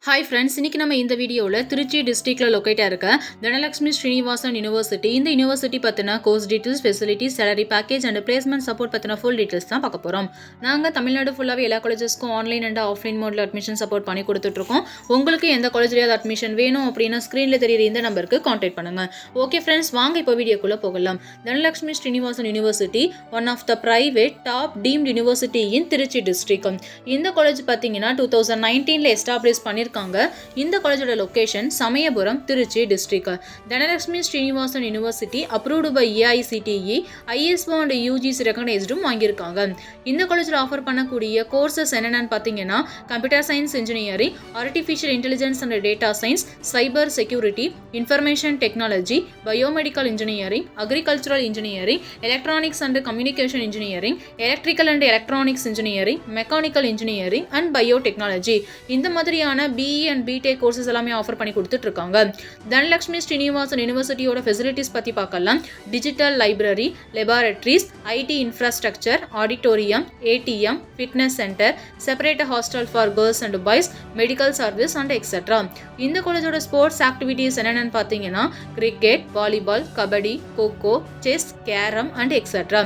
Hi friends, இன்றைக்கி நம்ம இந்த வீடியோவில் திருச்சி டிஸ்ட்ரிக்டில் லொக்கேட்டாக இருக்க தனலக்ஷ்மி ஸ்ரீனிவாசன் யூனிவர்சிட்டி இந்த யூனிவர்சிட்டி பற்றின course details, facilities, salary package and placement support பற்றின ஃபுல் டீட்டெயில்ஸ் தான் பார்க்க போகிறோம். நாங்கள் தமிழ்நாடு ஃபுல்லாகவே எல்லா காலேஜஸ்க்கும் ஆன்லைன் அண்ட் ஆஃப்லைன் மோடில் அட்மிஷன் சப்போர்ட் பண்ணி கொடுத்துட்ருக்கோம். உங்களுக்கு எந்த காலேஜ்லேயாவது அட்மிஷன் வேணும் அப்படின்னா ஸ்க்ரீனில் தெரியுற இந்த நம்பருக்கு கான்டாக்ட் பண்ணுங்கள். ஓகே ஃப்ரெண்ட்ஸ், வாங்க இப்போ வீடியோக்குள்ளே போகலாம். Dhanalakshmi Srinivasan university one of the private top deemed university in Trichy district. இந்த காலேஜ் பார்த்தீங்கன்னா 2019 எஸ்டாப்ளிஷ் பண்ணியிருக்காங்க. இந்த காலேஜோட location Samayapuram, Trichy district. Dhanalakshmi Srinivasan university approved by AICTE, ISO and UGC ரெகனைஸ்டும் வாங்கியிருக்காங்க. இந்த காலேஜில் ஆஃபர் பண்ணக்கூடிய கோர்சஸ் என்னென்னு பார்த்தீங்கன்னா computer science engineering, artificial intelligence and data science, cyber security, information technology, biomedical engineering, agricultural engineering, electronics and communication engineering, electrical and electronics engineering, mechanical engineering and biotechnology. இந்த மாதிரியான BE and BTech கோர்சஸ் எல்லாமே offer பண்ணி கொடுத்துட்டு இருக்காங்க. தனலக்ஷ்மி ஸ்ரீனிவாசன் யூனிவர்சிட்டியோட facilities பற்றி பார்க்கலாம். Digital library, laboratories, IT infrastructure, auditorium, ATM, fitness centre, separate hostel for girls and boys, medical service and etcetera. இந்த காலேஜோட ஸ்போர்ட்ஸ் ஆக்டிவிட்டீஸ் என்னென்னு பார்த்தீங்கன்னா cricket, volleyball, kabaddi, kho kho, chess, carrom and etcetera.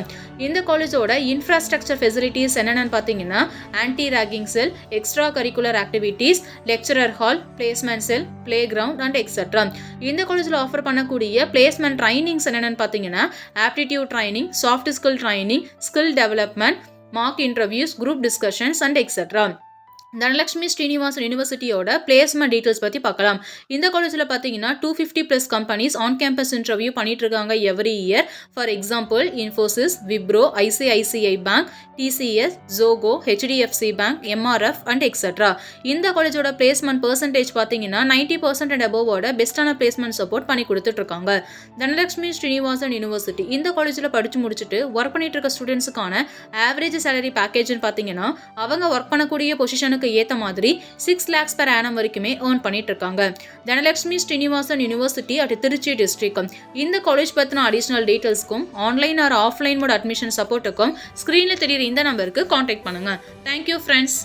இந்த காலேஜோட இன்ஃப்ராஸ்ட்ரக்சர் ஃபெசிலிட்டிஸ் என்னென்னு பார்த்தீங்கன்னா anti ragging cell, extra curricular activities, lecturer hall, placement sell, play ground and etcetera. இந்த காலேஜில் ஆஃபர் பண்ணக்கூடிய பிளேஸ்மெண்ட் ட்ரைனிங்ஸ் என்னென்னு பார்த்தீங்கன்னா aptitude training, soft skill training, skill development, mark interviews, group discussions and etcetera. Dhanalakshmi Srinivasan யூனிவர்சிட்டியோட placement details பற்றி பார்க்கலாம். இந்த காலேஜில் பார்த்தீங்கன்னா 250+ கம்பெனிஸ் ஆன் கேம்பஸ் இன்டர்வியூ பண்ணிட்டு இருக்காங்க every year. For example Infosys, Wipro, ICICI bank, TCS, Zogo, HDFC bank, MRF and etcetera. இந்த காலேஜோட பிளேஸ்மெண்ட் பர்சன்டேஜ் பார்த்தீங்கன்னா 90% அண்ட் அபோவோட பெஸ்ட்டான பிளேஸ்மெண்ட் சப்போர்ட் பண்ணி கொடுத்துட்ருக்காங்க. தனலக்ஷ்மி ஸ்ரீனிவாசன் யூனிவர்சிட்டி இந்த காலேஜில் படித்து முடிச்சுட்டு ஒர்க் பண்ணிட்டு இருக்க ஸ்டூடெண்ட்ஸுக்கான ஆவரேஜ் சேலரி பேக்கேஜ்னு பார்த்தீங்கன்னா அவங்க ஒர்க் பண்ணக்கூடிய பொசிஷனுக்கு ஏத்த மாதிரி 6 lakhs per annum வரைக்குமே earn பண்ணிட்டு இருக்காங்க. Dhanalakshmi Srinivasan university at Trichy district. இந்த காலேஜ் பத்தின அடிஷனல் டீடைல்ஸ்க்கும் online or offline mode admission சப்போர்ட்டுக்கும் ஸ்கிரீன்ல தெரியுற இந்த நம்பருக்கு கான்டாக்ட் பண்ணுங்க. Thank you friends.